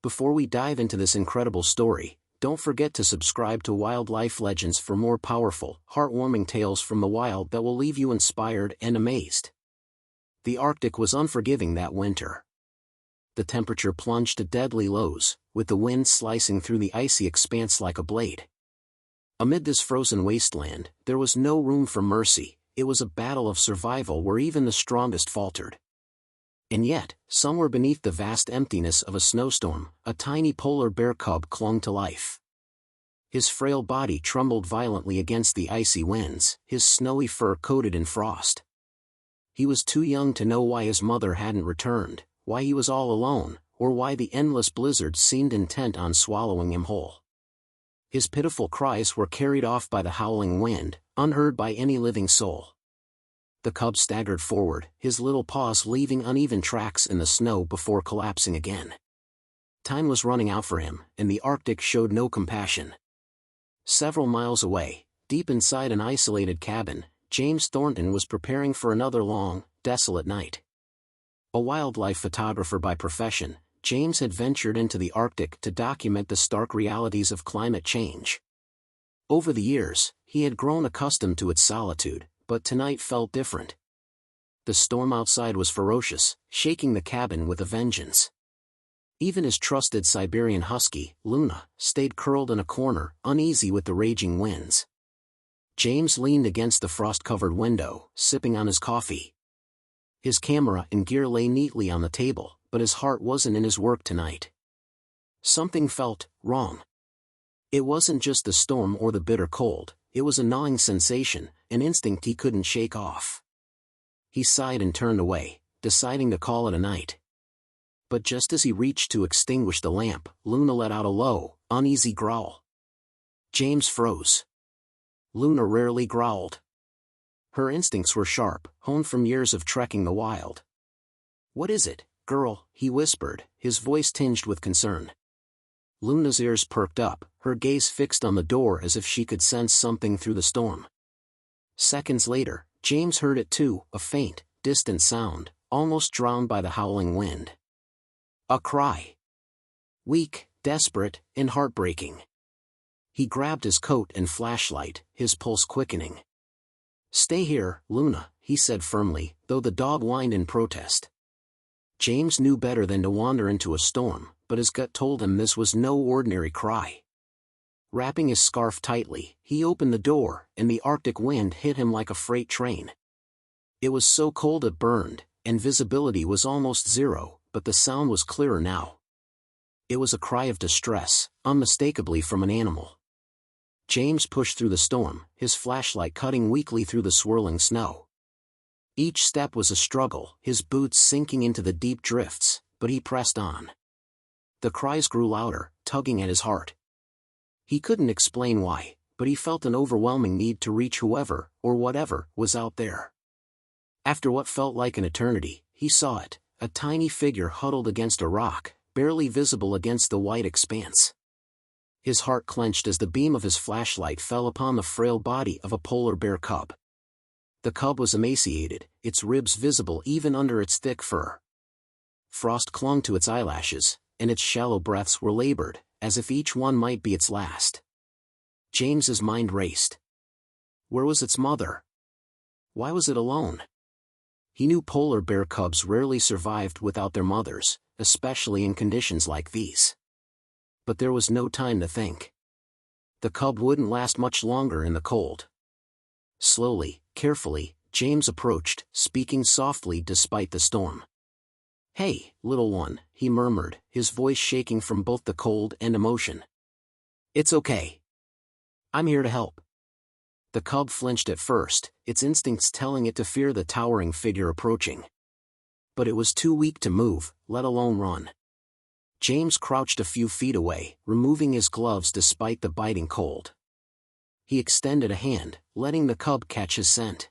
Before we dive into this incredible story, don't forget to subscribe to Wildlife Legends for more powerful, heartwarming tales from the wild that will leave you inspired and amazed. The Arctic was unforgiving that winter. The temperature plunged to deadly lows, with the wind slicing through the icy expanse like a blade. Amid this frozen wasteland, there was no room for mercy. It was a battle of survival where even the strongest faltered. And yet, somewhere beneath the vast emptiness of a snowstorm, a tiny polar bear cub clung to life. His frail body trembled violently against the icy winds, his snowy fur coated in frost. He was too young to know why his mother hadn't returned, why he was all alone, or why the endless blizzards seemed intent on swallowing him whole. His pitiful cries were carried off by the howling wind, unheard by any living soul. The cub staggered forward, his little paws leaving uneven tracks in the snow before collapsing again. Time was running out for him, and the Arctic showed no compassion. Several miles away, deep inside an isolated cabin, James Thornton was preparing for another long, desolate night. A wildlife photographer by profession, James had ventured into the Arctic to document the stark realities of climate change. Over the years, he had grown accustomed to its solitude, but tonight felt different. The storm outside was ferocious, shaking the cabin with a vengeance. Even his trusted Siberian husky, Luna, stayed curled in a corner, uneasy with the raging winds. James leaned against the frost-covered window, sipping on his coffee. His camera and gear lay neatly on the table, but his heart wasn't in his work tonight. Something felt wrong. It wasn't just the storm or the bitter cold, it was a gnawing sensation, an instinct he couldn't shake off. He sighed and turned away, deciding to call it a night. But just as he reached to extinguish the lamp, Luna let out a low, uneasy growl. James froze. Luna rarely growled. Her instincts were sharp, honed from years of trekking the wild. "What is it, girl?" he whispered, his voice tinged with concern. Luna's ears perked up, her gaze fixed on the door as if she could sense something through the storm. Seconds later, James heard it too, a faint, distant sound, almost drowned by the howling wind. A cry. Weak, desperate, and heartbreaking. He grabbed his coat and flashlight, his pulse quickening. "Stay here, Luna," he said firmly, though the dog whined in protest. James knew better than to wander into a storm, but his gut told him this was no ordinary cry. Wrapping his scarf tightly, he opened the door, and the Arctic wind hit him like a freight train. It was so cold it burned, and visibility was almost zero, but the sound was clearer now. It was a cry of distress, unmistakably from an animal. James pushed through the storm, his flashlight cutting weakly through the swirling snow. Each step was a struggle, his boots sinking into the deep drifts, but he pressed on. The cries grew louder, tugging at his heart. He couldn't explain why, but he felt an overwhelming need to reach whoever, or whatever, was out there. After what felt like an eternity, he saw it, a tiny figure huddled against a rock, barely visible against the white expanse. His heart clenched as the beam of his flashlight fell upon the frail body of a polar bear cub. The cub was emaciated, its ribs visible even under its thick fur. Frost clung to its eyelashes, and its shallow breaths were labored, as if each one might be its last. James's mind raced. Where was its mother? Why was it alone? He knew polar bear cubs rarely survived without their mothers, especially in conditions like these. But there was no time to think. The cub wouldn't last much longer in the cold. Slowly, carefully, James approached, speaking softly despite the storm. "Hey, little one," he murmured, his voice shaking from both the cold and emotion. "It's okay. I'm here to help." The cub flinched at first, its instincts telling it to fear the towering figure approaching. But it was too weak to move, let alone run. James crouched a few feet away, removing his gloves despite the biting cold. He extended a hand, letting the cub catch his scent.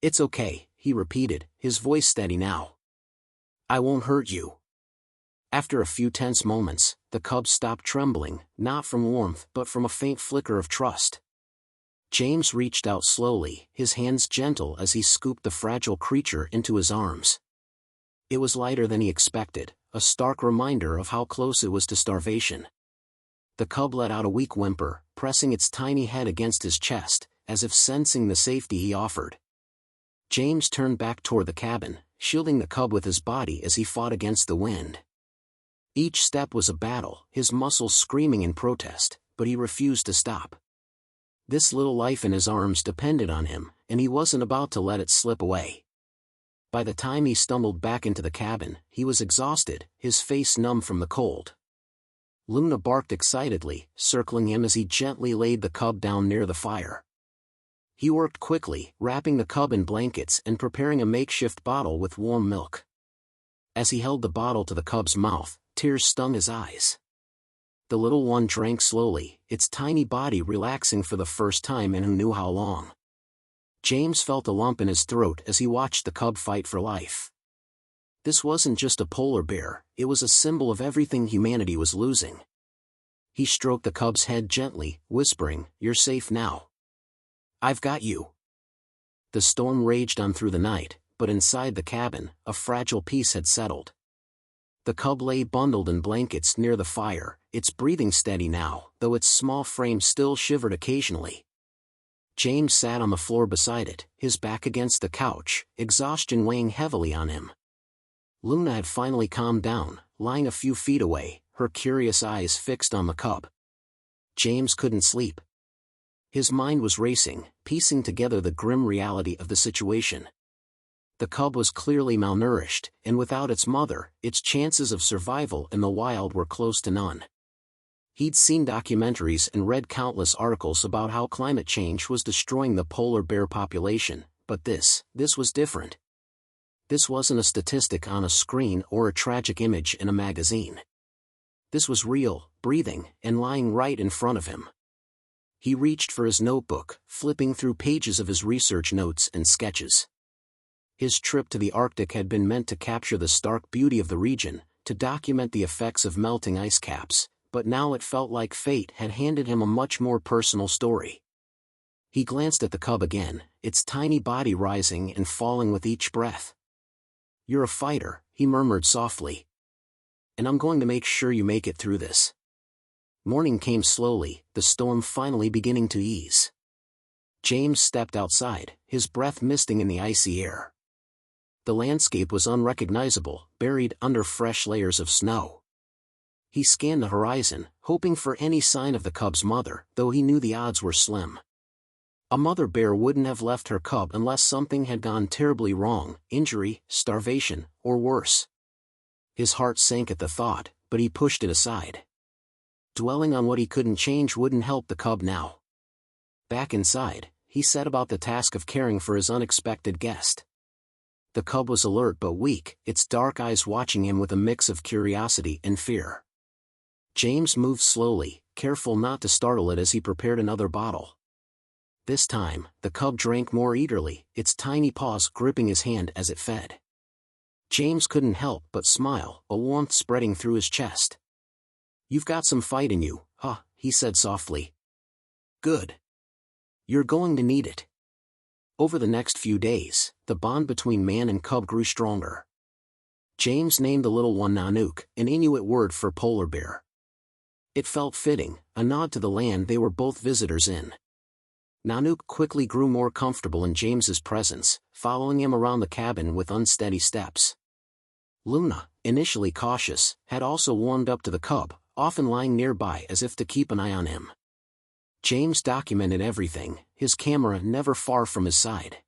"It's okay," he repeated, his voice steady now. "I won't hurt you." After a few tense moments, the cub stopped trembling, not from warmth but from a faint flicker of trust. James reached out slowly, his hands gentle as he scooped the fragile creature into his arms. It was lighter than he expected, a stark reminder of how close it was to starvation. The cub let out a weak whimper, pressing its tiny head against his chest, as if sensing the safety he offered. James turned back toward the cabin, shielding the cub with his body as he fought against the wind. Each step was a battle, his muscles screaming in protest, but he refused to stop. This little life in his arms depended on him, and he wasn't about to let it slip away. By the time he stumbled back into the cabin, he was exhausted, his face numb from the cold. Luna barked excitedly, circling him as he gently laid the cub down near the fire. He worked quickly, wrapping the cub in blankets and preparing a makeshift bottle with warm milk. As he held the bottle to the cub's mouth, tears stung his eyes. The little one drank slowly, its tiny body relaxing for the first time in who knew how long. James felt a lump in his throat as he watched the cub fight for life. This wasn't just a polar bear, it was a symbol of everything humanity was losing. He stroked the cub's head gently, whispering, "You're safe now. I've got you." The storm raged on through the night, but inside the cabin, a fragile peace had settled. The cub lay bundled in blankets near the fire, its breathing steady now, though its small frame still shivered occasionally. James sat on the floor beside it, his back against the couch, exhaustion weighing heavily on him. Luna had finally calmed down, lying a few feet away, her curious eyes fixed on the cub. James couldn't sleep. His mind was racing, piecing together the grim reality of the situation. The cub was clearly malnourished, and without its mother, its chances of survival in the wild were close to none. He'd seen documentaries and read countless articles about how climate change was destroying the polar bear population, but this was different. This wasn't a statistic on a screen or a tragic image in a magazine. This was real, breathing, and lying right in front of him. He reached for his notebook, flipping through pages of his research notes and sketches. His trip to the Arctic had been meant to capture the stark beauty of the region, to document the effects of melting ice caps, but now it felt like fate had handed him a much more personal story. He glanced at the cub again, its tiny body rising and falling with each breath. "You're a fighter," he murmured softly. "And I'm going to make sure you make it through this." Morning came slowly, the storm finally beginning to ease. James stepped outside, his breath misting in the icy air. The landscape was unrecognizable, buried under fresh layers of snow. He scanned the horizon, hoping for any sign of the cub's mother, though he knew the odds were slim. A mother bear wouldn't have left her cub unless something had gone terribly wrong, injury, starvation, or worse. His heart sank at the thought, but he pushed it aside. Dwelling on what he couldn't change wouldn't help the cub now. Back inside, he set about the task of caring for his unexpected guest. The cub was alert but weak, its dark eyes watching him with a mix of curiosity and fear. James moved slowly, careful not to startle it as he prepared another bottle. This time, the cub drank more eagerly, its tiny paws gripping his hand as it fed. James couldn't help but smile, a warmth spreading through his chest. "You've got some fight in you, huh?" he said softly. "Good. You're going to need it." Over the next few days, the bond between man and cub grew stronger. James named the little one Nanook, an Inuit word for polar bear. It felt fitting, a nod to the land they were both visitors in. Nanook quickly grew more comfortable in James's presence, following him around the cabin with unsteady steps. Luna, initially cautious, had also warmed up to the cub, often lying nearby as if to keep an eye on him. James documented everything, his camera never far from his side.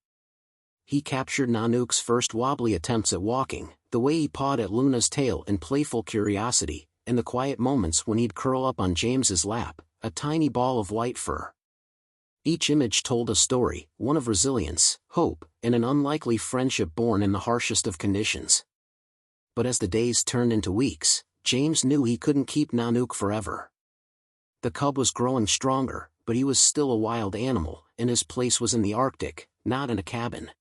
He captured Nanook's first wobbly attempts at walking, the way he pawed at Luna's tail in playful curiosity, and the quiet moments when he'd curl up on James's lap, a tiny ball of white fur. Each image told a story, one of resilience, hope, and an unlikely friendship born in the harshest of conditions. But as the days turned into weeks, James knew he couldn't keep Nanook forever. The cub was growing stronger, but he was still a wild animal, and his place was in the Arctic, not in a cabin.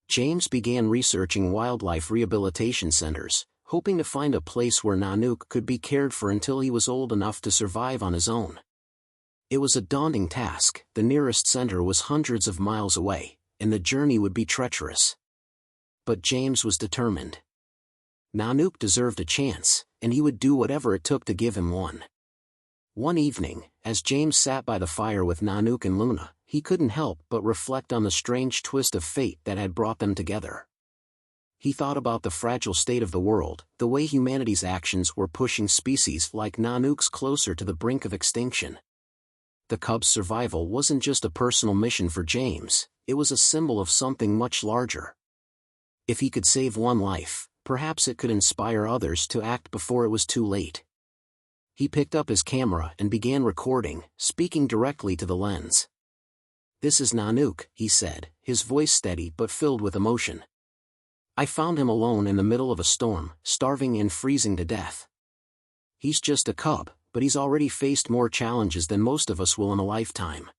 James began researching wildlife rehabilitation centers, hoping to find a place where Nanook could be cared for until he was old enough to survive on his own. It was a daunting task, the nearest center was hundreds of miles away, and the journey would be treacherous. But James was determined. Nanook deserved a chance, and he would do whatever it took to give him one. One evening, as James sat by the fire with Nanook and Luna, he couldn't help but reflect on the strange twist of fate that had brought them together. He thought about the fragile state of the world, the way humanity's actions were pushing species like Nanook's closer to the brink of extinction. The cub's survival wasn't just a personal mission for James, it was a symbol of something much larger. If he could save one life, perhaps it could inspire others to act before it was too late. He picked up his camera and began recording, speaking directly to the lens. "This is Nanook," he said, his voice steady but filled with emotion. "I found him alone in the middle of a storm, starving and freezing to death. He's just a cub, but he's already faced more challenges than most of us will in a lifetime.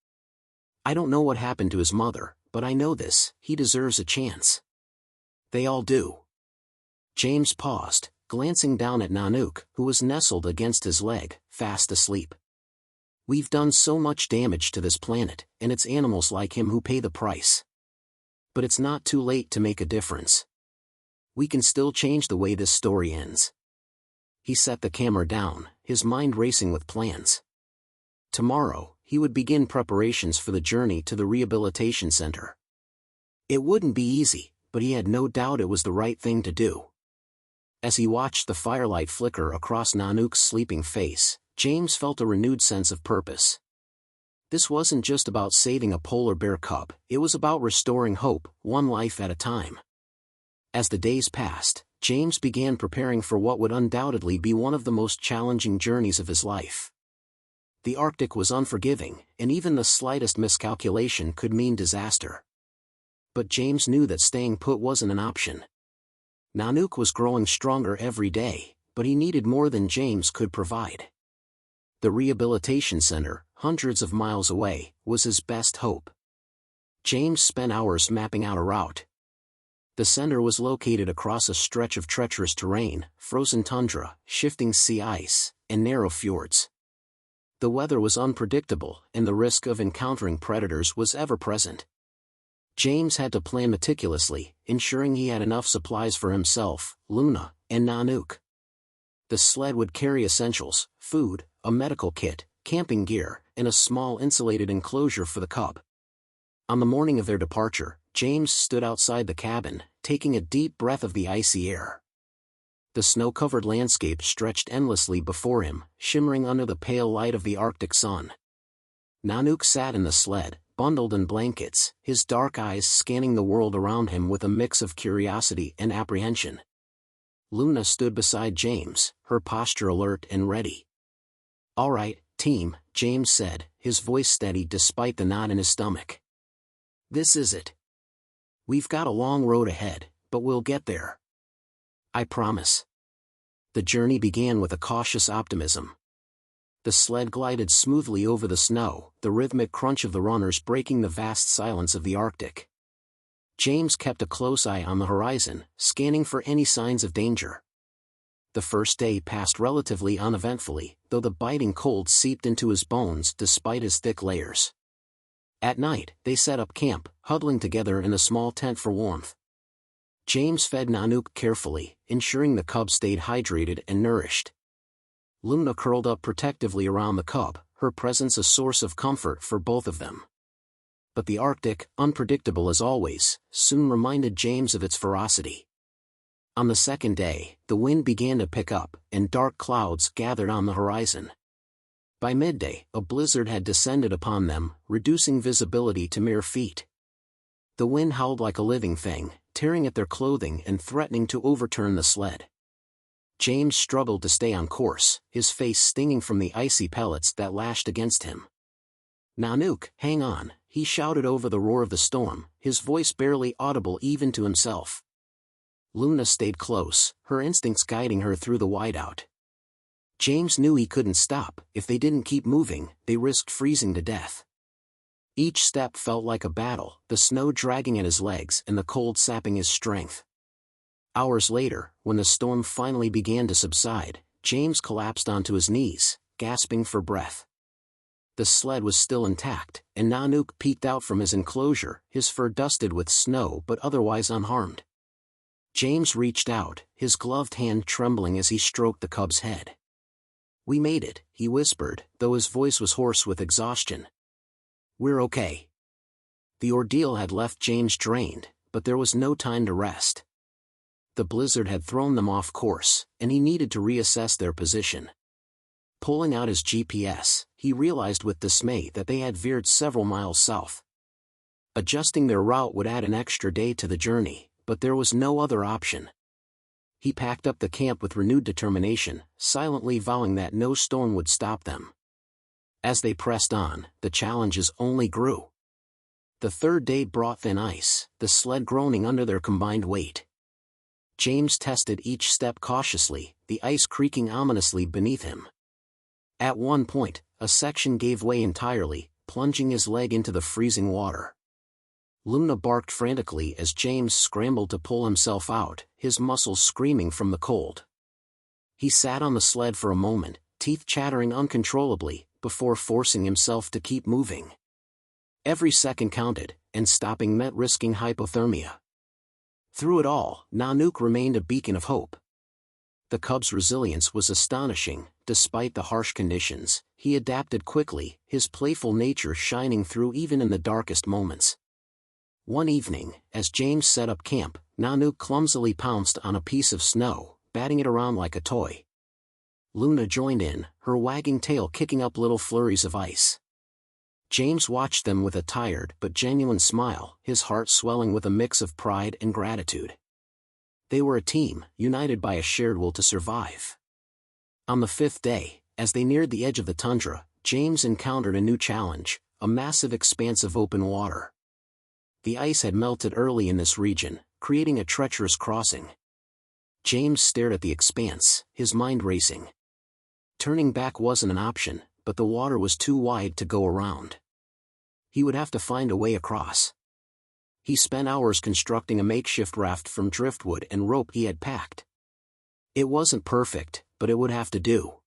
I don't know what happened to his mother, but I know this: he deserves a chance. They all do." James paused, glancing down at Nanook, who was nestled against his leg, fast asleep. "We've done so much damage to this planet, and it's animals like him who pay the price. But it's not too late to make a difference. We can still change the way this story ends." He set the camera down, his mind racing with plans. Tomorrow, he would begin preparations for the journey to the rehabilitation center. It wouldn't be easy, but he had no doubt it was the right thing to do. As he watched the firelight flicker across Nanook's sleeping face, James felt a renewed sense of purpose. This wasn't just about saving a polar bear cub, it was about restoring hope, one life at a time. As the days passed, James began preparing for what would undoubtedly be one of the most challenging journeys of his life. The Arctic was unforgiving, and even the slightest miscalculation could mean disaster. But James knew that staying put wasn't an option. Nanook was growing stronger every day, but he needed more than James could provide. The rehabilitation center, hundreds of miles away, was his best hope. James spent hours mapping out a route. The center was located across a stretch of treacherous terrain, frozen tundra, shifting sea ice, and narrow fjords. The weather was unpredictable, and the risk of encountering predators was ever present. James had to plan meticulously, ensuring he had enough supplies for himself, Luna, and Nanook. The sled would carry essentials: food, a medical kit, camping gear, and a small insulated enclosure for the cub. On the morning of their departure, James stood outside the cabin, taking a deep breath of the icy air. The snow-covered landscape stretched endlessly before him, shimmering under the pale light of the Arctic sun. Nanook sat in the sled, bundled in blankets, his dark eyes scanning the world around him with a mix of curiosity and apprehension. Luna stood beside James, her posture alert and ready. "All right, team," James said, his voice steady despite the knot in his stomach. "This is it. We've got a long road ahead, but we'll get there. I promise." The journey began with a cautious optimism. The sled glided smoothly over the snow, the rhythmic crunch of the runners breaking the vast silence of the Arctic. James kept a close eye on the horizon, scanning for any signs of danger. The first day passed relatively uneventfully, though the biting cold seeped into his bones despite his thick layers. At night, they set up camp, huddling together in a small tent for warmth. James fed Nanook carefully, ensuring the cub stayed hydrated and nourished. Luna curled up protectively around the cub, her presence a source of comfort for both of them. But the Arctic, unpredictable as always, soon reminded James of its ferocity. On the second day, the wind began to pick up, and dark clouds gathered on the horizon. By midday, a blizzard had descended upon them, reducing visibility to mere feet. The wind howled like a living thing, tearing at their clothing and threatening to overturn the sled. James struggled to stay on course, his face stinging from the icy pellets that lashed against him. "Nanook, hang on," he shouted over the roar of the storm, his voice barely audible even to himself. Luna stayed close, her instincts guiding her through the whiteout. James knew he couldn't stop. If they didn't keep moving, they risked freezing to death. Each step felt like a battle, the snow dragging at his legs and the cold sapping his strength. Hours later, when the storm finally began to subside, James collapsed onto his knees, gasping for breath. The sled was still intact, and Nanook peeked out from his enclosure, his fur dusted with snow but otherwise unharmed. James reached out, his gloved hand trembling as he stroked the cub's head. "We made it," he whispered, though his voice was hoarse with exhaustion. "We're okay." The ordeal had left James drained, but there was no time to rest. The blizzard had thrown them off course, and he needed to reassess their position. Pulling out his GPS, he realized with dismay that they had veered several miles south. Adjusting their route would add an extra day to the journey, but there was no other option. He packed up the camp with renewed determination, silently vowing that no storm would stop them. As they pressed on, the challenges only grew. The third day brought thin ice, the sled groaning under their combined weight. James tested each step cautiously, the ice creaking ominously beneath him. At one point, a section gave way entirely, plunging his leg into the freezing water. Luna barked frantically as James scrambled to pull himself out, his muscles screaming from the cold. He sat on the sled for a moment, teeth chattering uncontrollably, before forcing himself to keep moving. Every second counted, and stopping meant risking hypothermia. Through it all, Nanook remained a beacon of hope. The cub's resilience was astonishing. Despite the harsh conditions, he adapted quickly, his playful nature shining through even in the darkest moments. One evening, as James set up camp, Nanook clumsily pounced on a piece of snow, batting it around like a toy. Luna joined in, her wagging tail kicking up little flurries of ice. James watched them with a tired but genuine smile, his heart swelling with a mix of pride and gratitude. They were a team, united by a shared will to survive. On the fifth day, as they neared the edge of the tundra, James encountered a new challenge, a massive expanse of open water. The ice had melted early in this region, creating a treacherous crossing. James stared at the expanse, his mind racing. Turning back wasn't an option, but the water was too wide to go around. He would have to find a way across. He spent hours constructing a makeshift raft from driftwood and rope he had packed. It wasn't perfect, but it would have to do.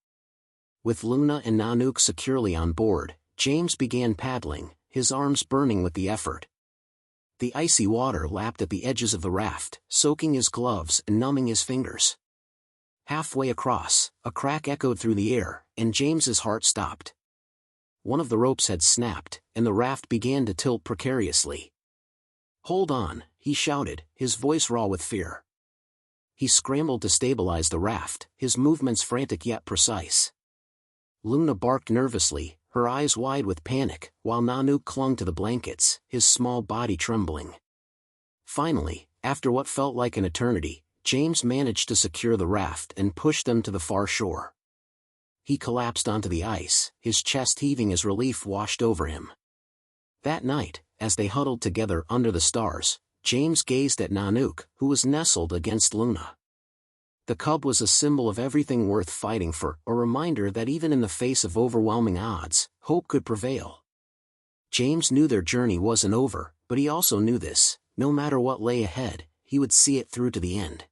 With Luna and Nanook securely on board, James began paddling, his arms burning with the effort. The icy water lapped at the edges of the raft, soaking his gloves and numbing his fingers. Halfway across, a crack echoed through the air, and James's heart stopped. One of the ropes had snapped, and the raft began to tilt precariously. "Hold on," he shouted, his voice raw with fear. He scrambled to stabilize the raft, his movements frantic yet precise. Luna barked nervously, her eyes wide with panic, while Nanook clung to the blankets, his small body trembling. Finally, after what felt like an eternity, James managed to secure the raft and push them to the far shore. He collapsed onto the ice, his chest heaving as relief washed over him. That night, as they huddled together under the stars, James gazed at Nanook, who was nestled against Luna. The cub was a symbol of everything worth fighting for, a reminder that even in the face of overwhelming odds, hope could prevail. James knew their journey wasn't over, but he also knew this: no matter what lay ahead, he would see it through to the end.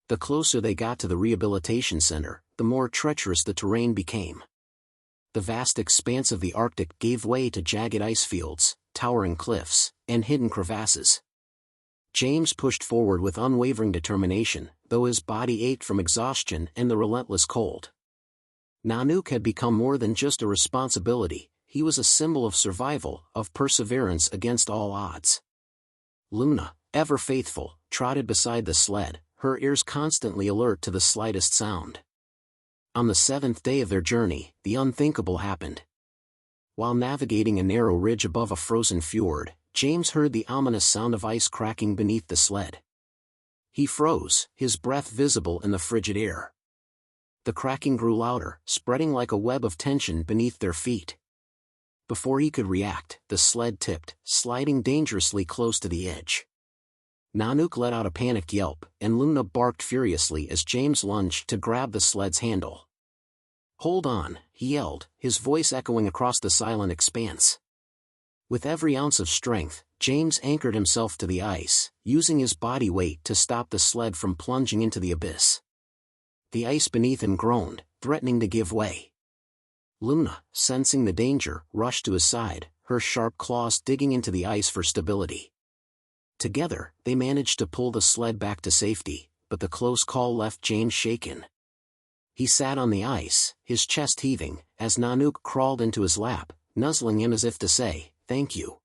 The closer they got to the rehabilitation center, the more treacherous the terrain became. The vast expanse of the Arctic gave way to jagged ice fields, towering cliffs, and hidden crevasses. James pushed forward with unwavering determination, though his body ached from exhaustion and the relentless cold. Nanook had become more than just a responsibility, he was a symbol of survival, of perseverance against all odds. Luna, ever faithful, trotted beside the sled, her ears constantly alert to the slightest sound. On the seventh day of their journey, the unthinkable happened. While navigating a narrow ridge above a frozen fjord, James heard the ominous sound of ice cracking beneath the sled. He froze, his breath visible in the frigid air. The cracking grew louder, spreading like a web of tension beneath their feet. Before he could react, the sled tipped, sliding dangerously close to the edge. Nanook let out a panicked yelp, and Luna barked furiously as James lunged to grab the sled's handle. "Hold on," he yelled, his voice echoing across the silent expanse. With every ounce of strength, James anchored himself to the ice, using his body weight to stop the sled from plunging into the abyss. The ice beneath him groaned, threatening to give way. Luna, sensing the danger, rushed to his side, her sharp claws digging into the ice for stability. Together, they managed to pull the sled back to safety, but the close call left James shaken. He sat on the ice, his chest heaving, as Nanook crawled into his lap, nuzzling him as if to say, "Thank you."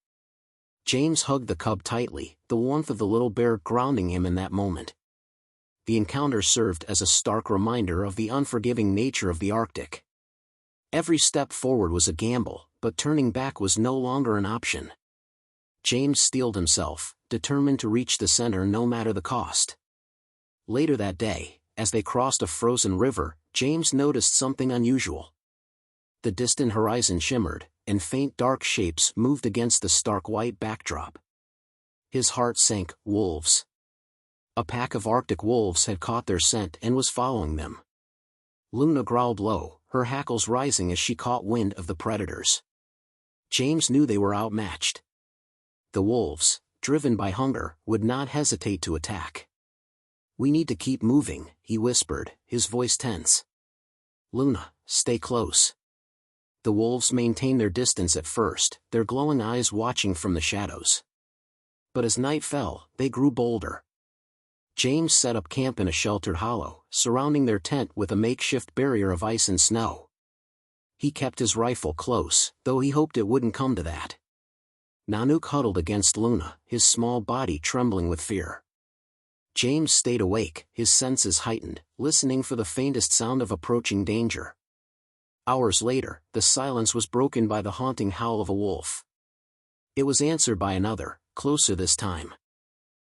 James hugged the cub tightly, the warmth of the little bear grounding him in that moment. The encounter served as a stark reminder of the unforgiving nature of the Arctic. Every step forward was a gamble, but turning back was no longer an option. James steeled himself, determined to reach the center no matter the cost. Later that day, as they crossed a frozen river, James noticed something unusual. The distant horizon shimmered, and faint dark shapes moved against the stark white backdrop. His heart sank. Wolves. A pack of Arctic wolves had caught their scent and was following them. Luna growled low, her hackles rising as she caught wind of the predators. James knew they were outmatched. The wolves, driven by hunger, would not hesitate to attack. "We need to keep moving," he whispered, his voice tense. "Luna, stay close." The wolves maintained their distance at first, their glowing eyes watching from the shadows. But as night fell, they grew bolder. James set up camp in a sheltered hollow, surrounding their tent with a makeshift barrier of ice and snow. He kept his rifle close, though he hoped it wouldn't come to that. Nanook huddled against Luna, his small body trembling with fear. James stayed awake, his senses heightened, listening for the faintest sound of approaching danger. Hours later, the silence was broken by the haunting howl of a wolf. It was answered by another, closer this time.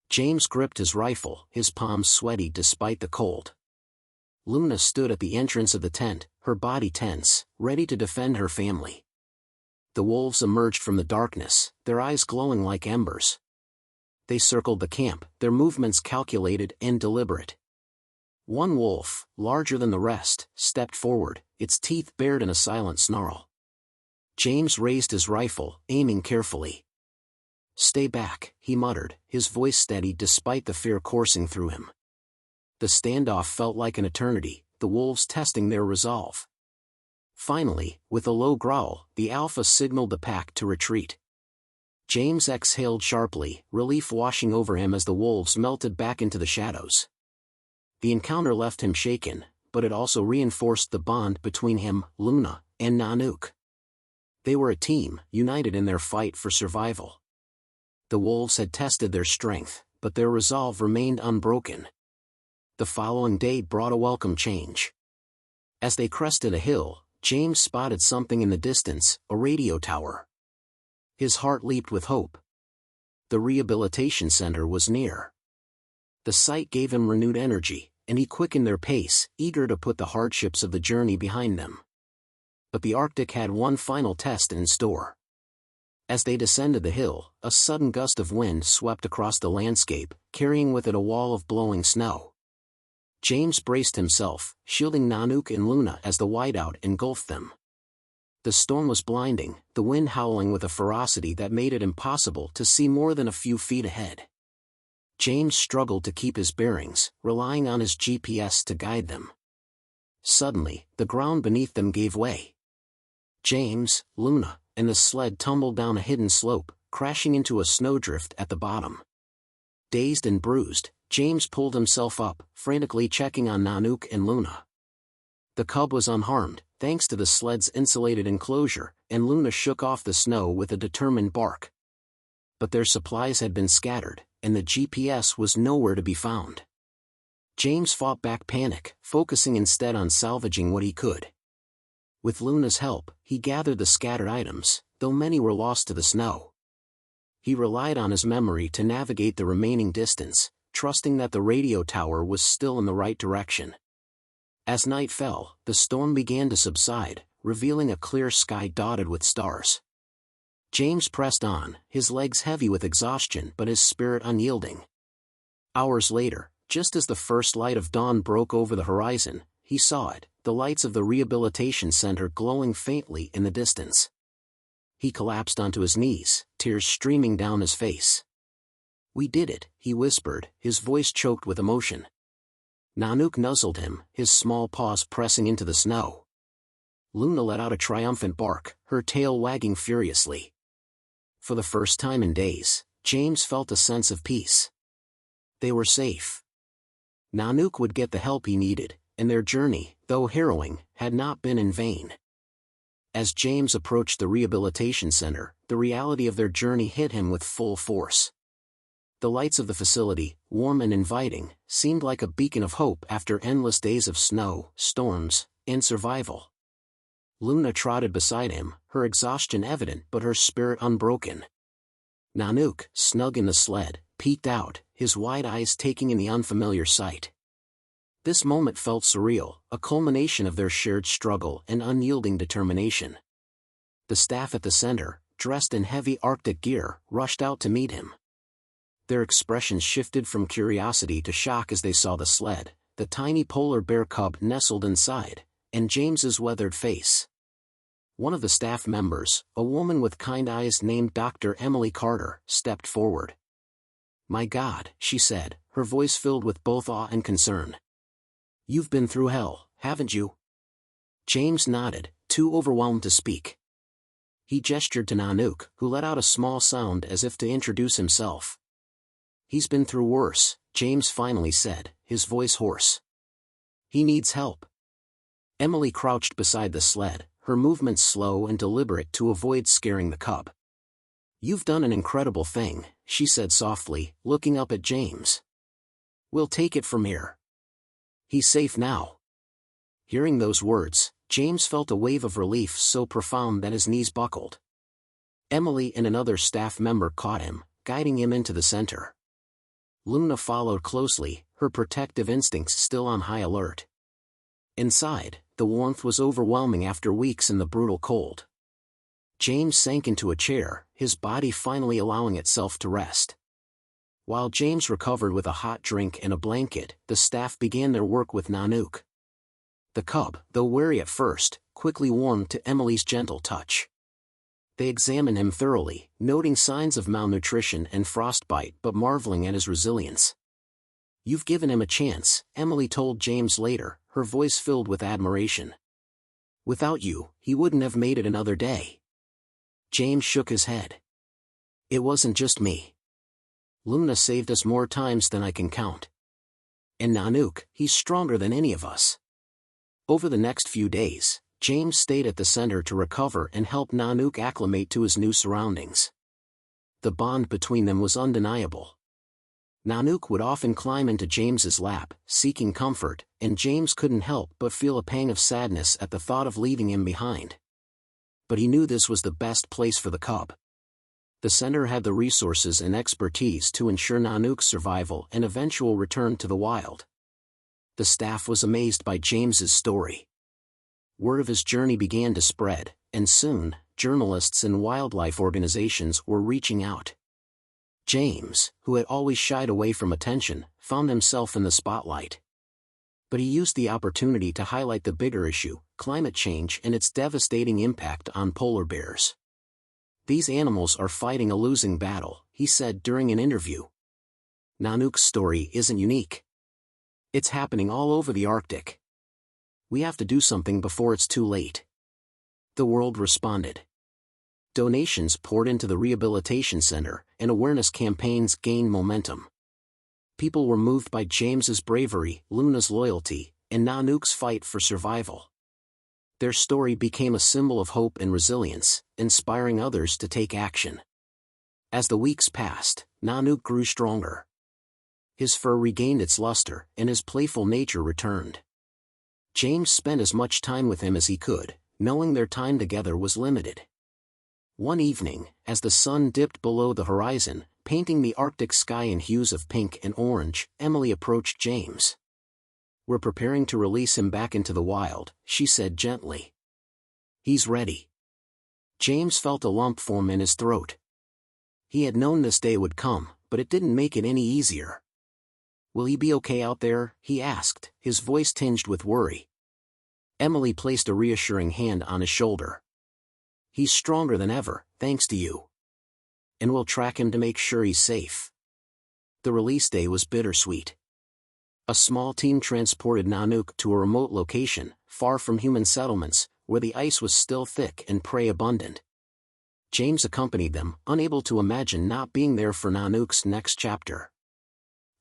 James gripped his rifle, his palms sweaty despite the cold. Luna stood at the entrance of the tent, her body tense, ready to defend her family. The wolves emerged from the darkness, their eyes glowing like embers. They circled the camp, their movements calculated and deliberate. One wolf, larger than the rest, stepped forward, its teeth bared in a silent snarl. James raised his rifle, aiming carefully. "Stay back," he muttered, his voice steady despite the fear coursing through him. The standoff felt like an eternity, the wolves testing their resolve. Finally, with a low growl, the alpha signaled the pack to retreat. James exhaled sharply, relief washing over him as the wolves melted back into the shadows. The encounter left him shaken, but it also reinforced the bond between him, Luna, and Nanook. They were a team, united in their fight for survival. The wolves had tested their strength, but their resolve remained unbroken. The following day brought a welcome change. As they crested a hill, James spotted something in the distance, a radio tower. His heart leaped with hope. The rehabilitation center was near. The sight gave him renewed energy, and he quickened their pace, eager to put the hardships of the journey behind them. But the Arctic had one final test in store. As they descended the hill, a sudden gust of wind swept across the landscape, carrying with it a wall of blowing snow. James braced himself, shielding Nanook and Luna as the whiteout engulfed them. The storm was blinding, the wind howling with a ferocity that made it impossible to see more than a few feet ahead. James struggled to keep his bearings, relying on his GPS to guide them. Suddenly, the ground beneath them gave way. James, Luna, and the sled tumbled down a hidden slope, crashing into a snowdrift at the bottom. Dazed and bruised, James pulled himself up, frantically checking on Nanook and Luna. The cub was unharmed, thanks to the sled's insulated enclosure, and Luna shook off the snow with a determined bark. But their supplies had been scattered, and the GPS was nowhere to be found. James fought back panic, focusing instead on salvaging what he could. With Luna's help, he gathered the scattered items, though many were lost to the snow. He relied on his memory to navigate the remaining distance, trusting that the radio tower was still in the right direction. As night fell, the storm began to subside, revealing a clear sky dotted with stars. James pressed on, his legs heavy with exhaustion but his spirit unyielding. Hours later, just as the first light of dawn broke over the horizon, he saw it, the lights of the rehabilitation center glowing faintly in the distance. He collapsed onto his knees, tears streaming down his face. "We did it," he whispered, his voice choked with emotion. Nanook nuzzled him, his small paws pressing into the snow. Luna let out a triumphant bark, her tail wagging furiously. For the first time in days, James felt a sense of peace. They were safe. Nanook would get the help he needed, and their journey, though harrowing, had not been in vain. As James approached the rehabilitation center, the reality of their journey hit him with full force. The lights of the facility, warm and inviting, seemed like a beacon of hope after endless days of snow, storms, and survival. Luna trotted beside him, her exhaustion evident but her spirit unbroken. Nanook, snug in the sled, peeked out, his wide eyes taking in the unfamiliar sight. This moment felt surreal, a culmination of their shared struggle and unyielding determination. The staff at the center, dressed in heavy Arctic gear, rushed out to meet him. Their expressions shifted from curiosity to shock as they saw the sled, the tiny polar bear cub nestled inside, and James's weathered face. One of the staff members, a woman with kind eyes named Dr. Emily Carter, stepped forward. "My God," she said, her voice filled with both awe and concern. "You've been through hell, haven't you?" James nodded, too overwhelmed to speak. He gestured to Nanook, who let out a small sound as if to introduce himself. "He's been through worse," James finally said, his voice hoarse. "He needs help." Emily crouched beside the sled, her movements slow and deliberate to avoid scaring the cub. "You've done an incredible thing," she said softly, looking up at James. "We'll take it from here. He's safe now." Hearing those words, James felt a wave of relief so profound that his knees buckled. Emily and another staff member caught him, guiding him into the center. Luna followed closely, her protective instincts still on high alert. Inside, the warmth was overwhelming after weeks in the brutal cold. James sank into a chair, his body finally allowing itself to rest. While James recovered with a hot drink and a blanket, the staff began their work with Nanook. The cub, though wary at first, quickly warmed to Emily's gentle touch. They examined him thoroughly, noting signs of malnutrition and frostbite but marveling at his resilience. "You've given him a chance," Emily told James later, her voice filled with admiration. "Without you, he wouldn't have made it another day." James shook his head. "It wasn't just me. Luna saved us more times than I can count. And Nanook, he's stronger than any of us." Over the next few days, James stayed at the center to recover and help Nanook acclimate to his new surroundings. The bond between them was undeniable. Nanook would often climb into James's lap, seeking comfort, and James couldn't help but feel a pang of sadness at the thought of leaving him behind. But he knew this was the best place for the cub. The center had the resources and expertise to ensure Nanook's survival and eventual return to the wild. The staff was amazed by James's story. Word of his journey began to spread, and soon, journalists and wildlife organizations were reaching out. James, who had always shied away from attention, found himself in the spotlight. But he used the opportunity to highlight the bigger issue, climate change and its devastating impact on polar bears. "These animals are fighting a losing battle," he said during an interview. "Nanook's story isn't unique. It's happening all over the Arctic. We have to do something before it's too late." The world responded. Donations poured into the rehabilitation center, and awareness campaigns gained momentum. People were moved by James's bravery, Luna's loyalty, and Nanook's fight for survival. Their story became a symbol of hope and resilience, inspiring others to take action. As the weeks passed, Nanook grew stronger. His fur regained its luster, and his playful nature returned. James spent as much time with him as he could, knowing their time together was limited. One evening, as the sun dipped below the horizon, painting the Arctic sky in hues of pink and orange, Emily approached James. "We're preparing to release him back into the wild," she said gently. "He's ready." James felt a lump form in his throat. He had known this day would come, but it didn't make it any easier. "Will he be okay out there?" he asked, his voice tinged with worry. Emily placed a reassuring hand on his shoulder. "He's stronger than ever, thanks to you. And we'll track him to make sure he's safe." The release day was bittersweet. A small team transported Nanook to a remote location, far from human settlements, where the ice was still thick and prey abundant. James accompanied them, unable to imagine not being there for Nanook's next chapter.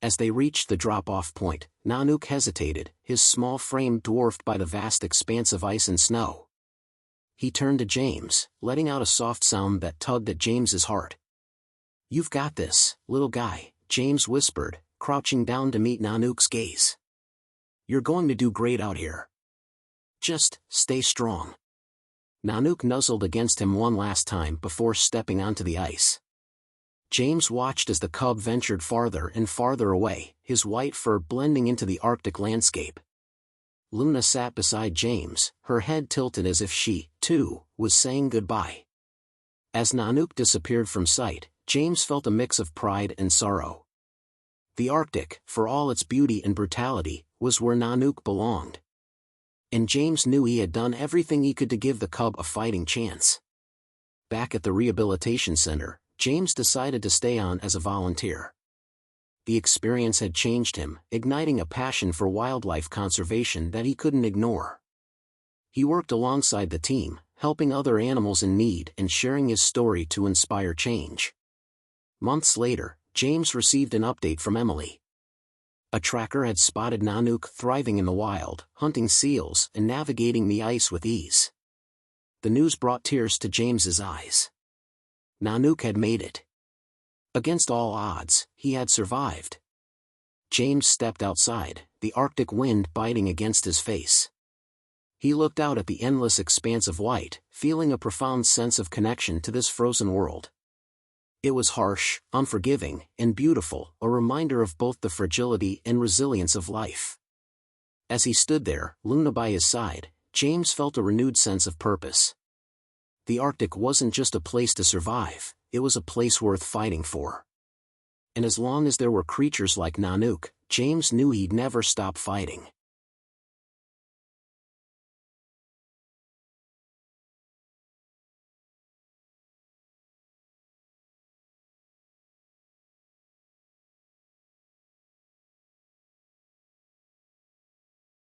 As they reached the drop-off point, Nanook hesitated, his small frame dwarfed by the vast expanse of ice and snow. He turned to James, letting out a soft sound that tugged at James's heart. "You've got this, little guy," James whispered, crouching down to meet Nanook's gaze. "You're going to do great out here. Just stay strong." Nanook nuzzled against him one last time before stepping onto the ice. James watched as the cub ventured farther and farther away, his white fur blending into the Arctic landscape. Luna sat beside James, her head tilted as if she, too, was saying goodbye. As Nanook disappeared from sight, James felt a mix of pride and sorrow. The Arctic, for all its beauty and brutality, was where Nanook belonged. And James knew he had done everything he could to give the cub a fighting chance. Back at the rehabilitation center, James decided to stay on as a volunteer. The experience had changed him, igniting a passion for wildlife conservation that he couldn't ignore. He worked alongside the team, helping other animals in need and sharing his story to inspire change. Months later, James received an update from Emily. A tracker had spotted Nanook thriving in the wild, hunting seals and navigating the ice with ease. The news brought tears to James's eyes. Nanook had made it. Against all odds, he had survived. James stepped outside, the Arctic wind biting against his face. He looked out at the endless expanse of white, feeling a profound sense of connection to this frozen world. It was harsh, unforgiving, and beautiful, a reminder of both the fragility and resilience of life. As he stood there, Luna by his side, James felt a renewed sense of purpose. The Arctic wasn't just a place to survive, it was a place worth fighting for. And as long as there were creatures like Nanook, James knew he'd never stop fighting.